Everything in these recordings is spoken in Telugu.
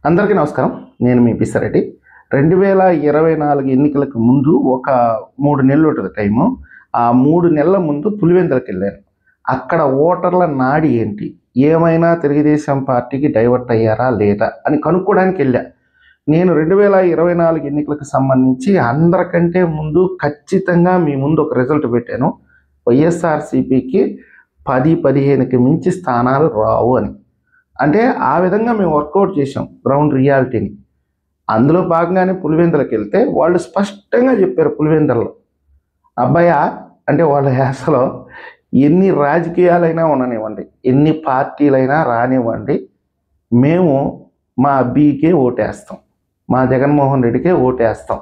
అందరికీ నమస్కారం. నేను మీ పిసారెడ్డి. 2024 ఎన్నికలకు ముందు ఒక 3 నెలలు ఉంటుంది టైము. ఆ 3 నెలల ముందు పులివెందులకెళ్ళాను. అక్కడ ఓటర్ల నాడి ఏంటి? ఏమైనా తెలుగుదేశం పార్టీకి డైవర్ట్ అయ్యారా లేదా అని కనుక్కోవడానికి వెళ్ళా. నేను 2024 ఎన్నికలకు సంబంధించి అందరికంటే ముందు ఖచ్చితంగా మీ ముందు ఒక రిజల్ట్ పెట్టాను. వైఎస్ఆర్సీపీకి 10-15కి మించి స్థానాలు రావు అని. అంటే ఆ విధంగా మేము వర్కౌట్ చేసాం గ్రౌండ్ రియాలిటీని. అందులో భాగంగానే పులివెందులకు వెళ్తే వాళ్ళు స్పష్టంగా చెప్పారు పులివెందులలో, అబ్బాయ అంటే వాళ్ళ యాసలో, ఎన్ని రాజకీయాలైనా ఉండనివ్వండి, ఎన్ని పార్టీలైనా రానివ్వండి, మేము మా అబ్బీకే ఓటేస్తాం, మా జగన్మోహన్ రెడ్డికే ఓటేస్తాం.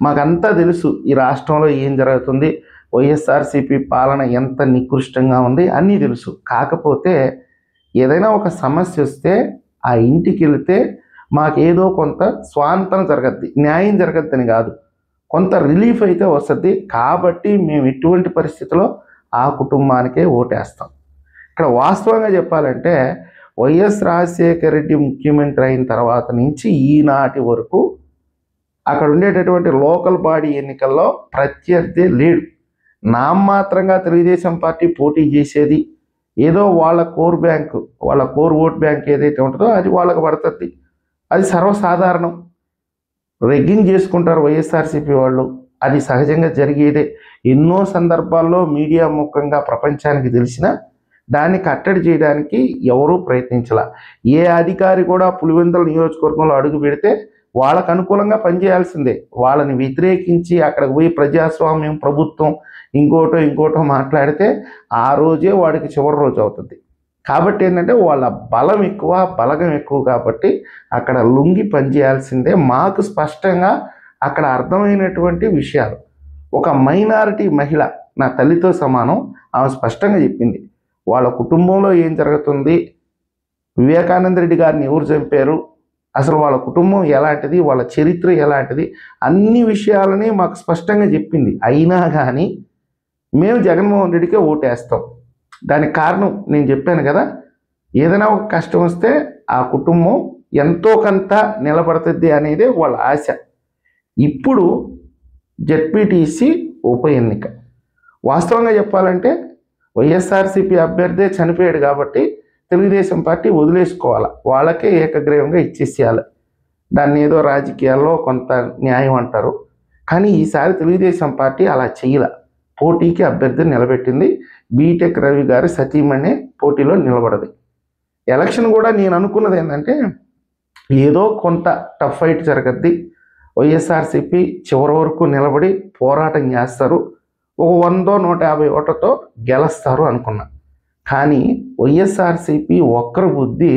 మాకంతా తెలుసు ఈ రాష్ట్రంలో ఏం జరుగుతుంది, వైఎస్ఆర్సీపీ పాలన ఎంత నికృష్టంగా ఉంది అన్నీ తెలుసు. కాకపోతే ఏదైనా ఒక సమస్య వస్తే ఆ ఇంటికి వెళితే మాకేదో కొంత స్వాంతన జరగద్ది, న్యాయం జరగద్దని కాదు, కొంత రిలీఫ్ అయితే వస్తుంది. కాబట్టి మేము ఎటువంటి పరిస్థితిలో ఆ కుటుంబానికే ఓటేస్తాం. ఇక్కడ వాస్తవంగా చెప్పాలంటే వైఎస్ రాజశేఖర రెడ్డి ముఖ్యమంత్రి అయిన తర్వాత నుంచి ఈనాటి వరకు అక్కడ ఉండేటటువంటి లోకల్ బాడీ ఎన్నికల్లో ప్రత్యర్థి లేడు. నామమాత్రంగా తెలుగుదేశం పార్టీ పోటీ చేసేది, ఏదో వాళ్ళ కోర్ బ్యాంకు, వాళ్ళ కోర్ ఓట్ బ్యాంక్ ఏదైతే ఉంటుందో అది వాళ్ళకి పడుతుంది. అది సర్వసాధారణం. రెగ్గింగ్ చేసుకుంటారు వైఎస్ఆర్సీపీ వాళ్ళు, అది సహజంగా జరిగేదే. ఎన్నో సందర్భాల్లో మీడియా ముఖంగా ప్రపంచానికి తెలిసినా దాన్ని కట్టడి చేయడానికి ఎవరూ ప్రయత్నించాల. ఏ అధికారి కూడా పులివెందుల నియోజకవర్గంలో అడుగు పెడితే వాళ్ళకు అనుకూలంగా పనిచేయాల్సిందే. వాళ్ళని వ్యతిరేకించి అక్కడికి పోయి ప్రజాస్వామ్యం, ప్రభుత్వం ఇంకోటో మాట్లాడితే ఆ రోజే వాడికి చివరి రోజు అవుతుంది. కాబట్టి ఏంటంటే వాళ్ళ బలం ఎక్కువ, బలగం ఎక్కువ. కాబట్టి అక్కడ లొంగి పనిచేయాల్సిందే. మాకు స్పష్టంగా అక్కడ అర్థమైనటువంటి విషయాలు, ఒక మైనారిటీ మహిళ నా తల్లితో సమానం, ఆమె స్పష్టంగా చెప్పింది వాళ్ళ కుటుంబంలో ఏం జరుగుతుంది, వివేకానంద రెడ్డి గారిని ఎవరు చంపారు, అసలు వాళ్ళ కుటుంబం ఎలాంటిది, వాళ్ళ చరిత్ర ఎలాంటిది, అన్ని విషయాలని మాకు స్పష్టంగా చెప్పింది. అయినా కానీ మేము జగన్మోహన్ రెడ్డికే ఓటేస్తాం. దానికి కారణం నేను చెప్పాను కదా, ఏదైనా ఒక కష్టం వస్తే ఆ కుటుంబం ఎంతో కొంత నిలబడుతుంది అనేదే వాళ్ళ ఆశ. ఇప్పుడు జెడ్పీటీసీ ఉప ఎన్నిక, వాస్తవంగా చెప్పాలంటే వైఎస్ఆర్సీపీ అభ్యర్థే చనిపోయాడు కాబట్టి తెలుగుదేశం పార్టీ వదిలేసుకోవాలి, వాళ్ళకే ఏకగ్రీవంగా ఇచ్చేసేయాలి. దాన్ని ఏదో రాజకీయాల్లో కొంత న్యాయం అంటారు. కానీ ఈసారి తెలుగుదేశం పార్టీ అలా చేయలే. పోటీకి అభ్యర్థిని నిలబెట్టింది. బీటెక్ రవి గారి సతీమణి పోటీలో నిలబడది. ఎలక్షన్ కూడా నేను అనుకున్నది ఏంటంటే ఏదో కొంత టఫ్ ఫైట్ జరగద్ది, వైఎస్ఆర్సీపీ చివరి వరకు నిలబడి పోరాటం చేస్తారు, ఒక 100-150 ఓట్లతో గెలుస్తారు అనుకున్నా. కానీ వైఎస్ఆర్సీపీ ఒక్కరి బుద్ధి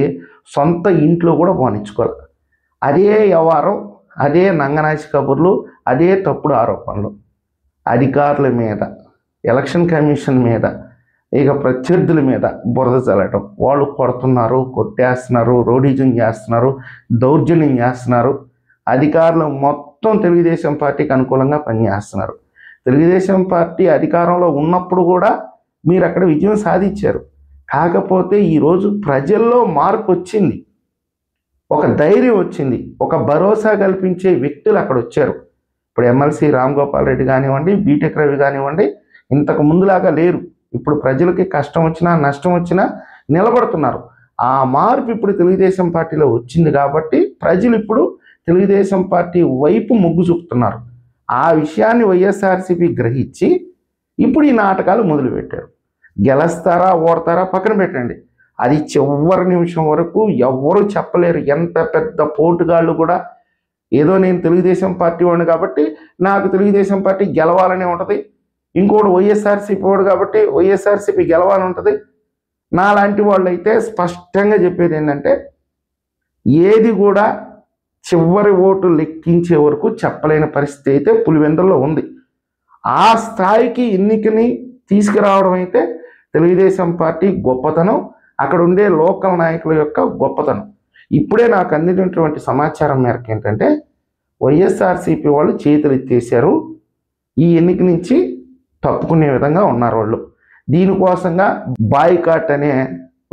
సొంత ఇంట్లో కూడా పోనించుకోవాలి. అదే వ్యవహారం, అదే నంగనాచి కబుర్లు, అదే తప్పుడు ఆరోపణలు అధికారుల మీద, ఎలక్షన్ కమిషన్ మీద, ఇక ప్రత్యర్థుల మీద బురద చల్లటం. వాళ్ళు కొడుతున్నారు, కొట్టేస్తున్నారు, రౌడీజం చేస్తున్నారు, దౌర్జన్యం చేస్తున్నారు. అధికారులు మొత్తం తెలుగుదేశం పార్టీకి అనుకూలంగా పనిచేస్తున్నారు. తెలుగుదేశం పార్టీ అధికారంలో ఉన్నప్పుడు కూడా మీరు అక్కడ విజయం సాధించారు. కాకపోతే ఈరోజు ప్రజల్లో మార్పు వచ్చింది, ఒక ధైర్యం వచ్చింది, ఒక భరోసా కల్పించే వ్యక్తులు అక్కడ వచ్చారు. ఇప్పుడు ఎమ్మెల్సీ రామ్ గోపాల్ రెడ్డి కానివ్వండి, బీటెక్ రవి కానివ్వండి, ఇంతకు ముందులాగా లేరు. ఇప్పుడు ప్రజలకి కష్టం వచ్చినా నష్టం వచ్చినా నిలబడుతున్నారు. ఆ మార్పు ఇప్పుడు తెలుగుదేశం పార్టీలో వచ్చింది. కాబట్టి ప్రజలు ఇప్పుడు తెలుగుదేశం పార్టీ వైపు మొగ్గు చూపుతున్నారు. ఆ విషయాన్ని వైఎస్ఆర్సీపీ గ్రహించి ఇప్పుడు ఈ నాటకాలు మొదలుపెట్టారు. గెలుస్తారా ఓడతారా పక్కన పెట్టండి, అది చివరి నిమిషం వరకు ఎవ్వరూ చెప్పలేరు. ఎంత పెద్ద పోటుగాళ్ళు కూడా ఏదో నేను తెలుగుదేశం పార్టీ వాడిని కాబట్టి నాకు తెలుగుదేశం పార్టీ గెలవాలని ఉంటుంది, ఇంకోటి వైఎస్ఆర్సీపీ వాడు కాబట్టి వైఎస్ఆర్సీపీ గెలవాలని ఉంటుంది. నాలాంటి వాళ్ళు అయితే స్పష్టంగా చెప్పేది ఏంటంటే ఏది కూడా చివరి ఓటు లెక్కించే వరకు చెప్పలేని పరిస్థితి అయితే పులివెందుల్లో ఉంది. ఆ స్థాయికి ఎన్నికని తీసుకురావడం అయితే తెలుగుదేశం పార్టీ గొప్పతనం, అక్కడ ఉండే లోకల్ నాయకుల యొక్క గొప్పతనం. ఇప్పుడే నాకు అందినటువంటి సమాచారం మేరకు ఏంటంటే వైఎస్ఆర్సీపీ వాళ్ళు చేతులు ఎత్తేసారు, ఈ ఎన్నిక నుంచి తప్పుకునే విధంగా ఉన్నారు వాళ్ళు. దీనికోసంగా బాయ్కాట్ అనే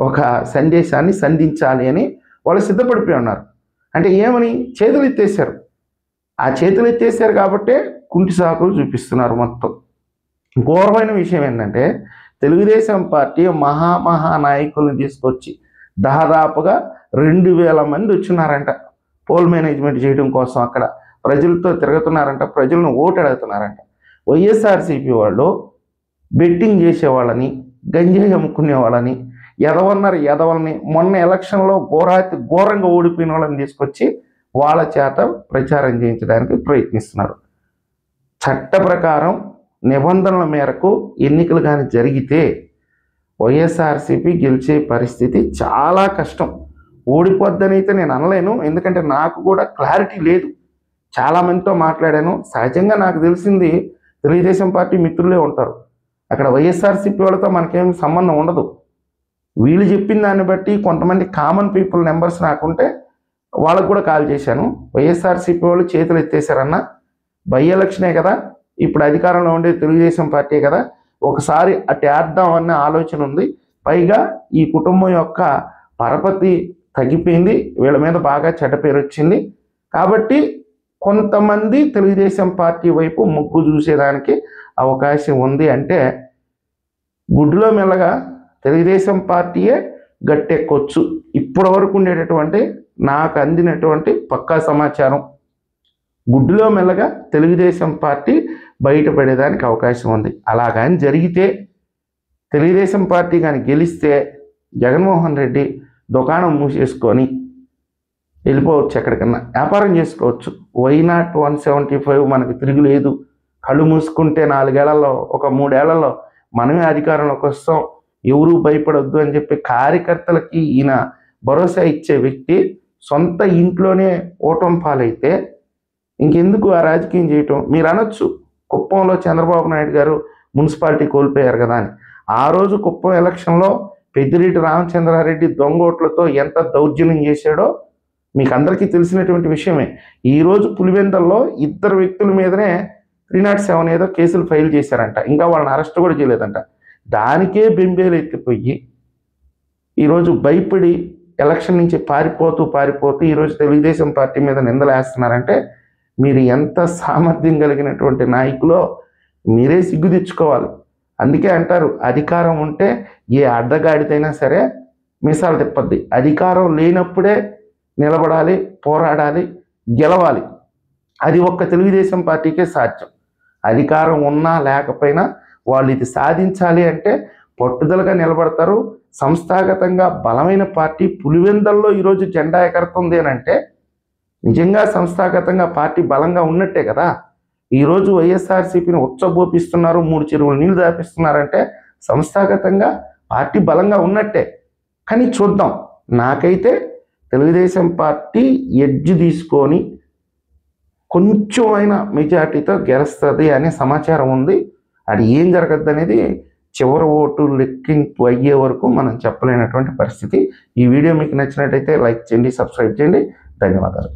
ఒక సందేశాన్ని సంధించాలి అని వాళ్ళు సిద్ధపడిపోయి ఉన్నారు. అంటే ఏమని చేతులు ఎత్తేసారు. ఆ చేతులు ఎత్తేసారు కాబట్టే కుంటి సాకులు చూపిస్తున్నారు మొత్తం. ఘోరమైన విషయం ఏంటంటే తెలుగుదేశం పార్టీ మహా నాయకుల్ని తీసుకొచ్చి దాదాపుగా 2000 మంది వచ్చినారంట పోల్ మేనేజ్మెంట్ చేయడం కోసం. అక్కడ ప్రజలతో తిరుగుతున్నారంట, ప్రజలను ఓటు అడుగుతున్నారంట. వైఎస్ఆర్సీపీ వాళ్ళు బెట్టింగ్ చేసేవాళ్ళని, గంజాయి అమ్ముకునే వాళ్ళని, ఎదవల్ని మొన్న ఎలక్షన్లో ఘోరంగా ఓడిపోయిన వాళ్ళని తీసుకొచ్చి వాళ్ళ చేత ప్రచారం చేయించడానికి ప్రయత్నిస్తున్నారు. చట్ట ప్రకారం నిబంధనల మేరకు ఎన్నికలు కానీ జరిగితే వైఎస్ఆర్సీపీ గెలిచే పరిస్థితి చాలా కష్టం. ఓడిపోద్దని అయితే నేను అనలేను, ఎందుకంటే నాకు కూడా క్లారిటీ లేదు. చాలామందితో మాట్లాడాను. సహజంగా నాకు తెలిసింది తెలుగుదేశం పార్టీ మిత్రులే ఉంటారు. అక్కడ వైఎస్ఆర్సీపీ వాళ్ళతో మనకేం సంబంధం ఉండదు. వీళ్ళు చెప్పిన దాన్ని బట్టి కొంతమంది కామన్ పీపుల్ నెంబర్స్ నాకుంటే వాళ్ళకు కూడా కాల్ చేశాను. వైఎస్ఆర్సీపీ వాళ్ళు చేతులు ఎత్తేసారన్న, బై ఎలక్షనే కదా, ఇప్పుడు అధికారంలో ఉండే తెలుగుదేశం పార్టీ కదా, ఒకసారి అటేద్దాం అన్న ఆలోచన ఉంది. పైగా ఈ కుటుంబం యొక్క పరపతి తగ్గిపోయింది, వీళ్ళ మీద బాగా చెడ్డ పేరు వచ్చింది. కాబట్టి కొంతమంది తెలుగుదేశం పార్టీ వైపు మొగ్గు చూసేదానికి అవకాశం ఉంది. అంటే గుడ్డులో మెల్లగా తెలుగుదేశం పార్టీయే గట్టెక్కొచ్చు. ఇప్పటి వరకు ఉండేటటువంటి నాకు అందినటువంటి పక్కా సమాచారం, గుడ్డులో మెల్లగా తెలుగుదేశం పార్టీ బయటపడేదానికి అవకాశం ఉంది. అలా కానీ జరిగితే, తెలుగుదేశం పార్టీ కానీ గెలిస్తే జగన్మోహన్ రెడ్డి దుకాణం మూసేసుకొని వెళ్ళిపోవచ్చు, ఎక్కడికన్నా వ్యాపారం చేసుకోవచ్చు. వైనాట్ 175 మనకు తిరుగులేదు. కళ్ళు మూసుకుంటే 4 ఏళ్లలో, ఒక 3 ఏళ్లలో మనమే అధికారంలోకి వస్తాం, ఎవరూ భయపడొద్దు అని చెప్పి కార్యకర్తలకి ఈయన భరోసా ఇచ్చే వ్యక్తి సొంత ఇంట్లోనే ఓటమి పాలైతే ఇంకెందుకు ఆ రాజకీయం చేయటం? మీరు అనొచ్చు, కుప్పంలో చంద్రబాబు నాయుడు గారు మున్సిపాలిటీ కోల్పోయారు కదా అని. ఆ రోజు కుప్పం ఎలక్షన్లో పెద్దిరెడ్డి రామచంద్రారెడ్డి దొంగోట్లతో ఎంత దౌర్జన్యం చేశాడో మీకు అందరికీ తెలిసినటువంటి విషయమే. ఈరోజు పులివెందల్లో 2 వ్యక్తుల మీదనే 307 ఏదో కేసులు ఫైల్ చేశారంట, ఇంకా వాళ్ళని అరెస్ట్ కూడా చేయలేదంట. దానికే బెంబేలు ఎత్తిపోయి ఈరోజు భయపడి ఎలక్షన్ నుంచి పారిపోతూ ఈరోజు తెలుగుదేశం పార్టీ మీద నిందలు వేస్తున్నారంటే మీరు ఎంత సామర్థ్యం కలిగినటువంటి నాయకులో మీరే సిగ్గు తెచ్చుకోవాలి. అందుకే అంటారు, అధికారం ఉంటే ఏ అడ్డగాడిదైనా సరే మీసాలు తిప్పద్ది. అధికారం లేనప్పుడే నిలబడాలి, పోరాడాలి, గెలవాలి. అది ఒక్క తెలుగుదేశం పార్టీకే సాధ్యం. అధికారం ఉన్నా లేకపోయినా వాళ్ళు ఇది సాధించాలి అంటే పట్టుదలగా నిలబడతారు. సంస్థాగతంగా బలమైన పార్టీ పులివెందల్లో ఈరోజు జెండా ఎగరుతుంది అని అంటే నిజంగా సంస్థాగతంగా పార్టీ బలంగా ఉన్నట్టే కదా. ఈరోజు వైఎస్ఆర్సీపీని ఉచ్చబోపిస్తున్నారు, 3 చెరువులు నీళ్లు దాపిస్తున్నారంటే సంస్థాగతంగా పార్టీ బలంగా ఉన్నట్టే. కానీ చూద్దాం, నాకైతే తెలుగుదేశం పార్టీ ఎడ్జ్ తీసుకొని కొంచెమైనా మెజార్టీతో గెలుస్తుంది అనే సమాచారం ఉంది. అది ఏం జరగద్దు అనేది చివరి ఓటు లెక్కింపు అయ్యే వరకు మనం చెప్పలేనటువంటి పరిస్థితి. ఈ వీడియో మీకు నచ్చినట్టయితే లైక్ చేయండి, సబ్స్క్రైబ్ చేయండి. ధన్యవాదాలు.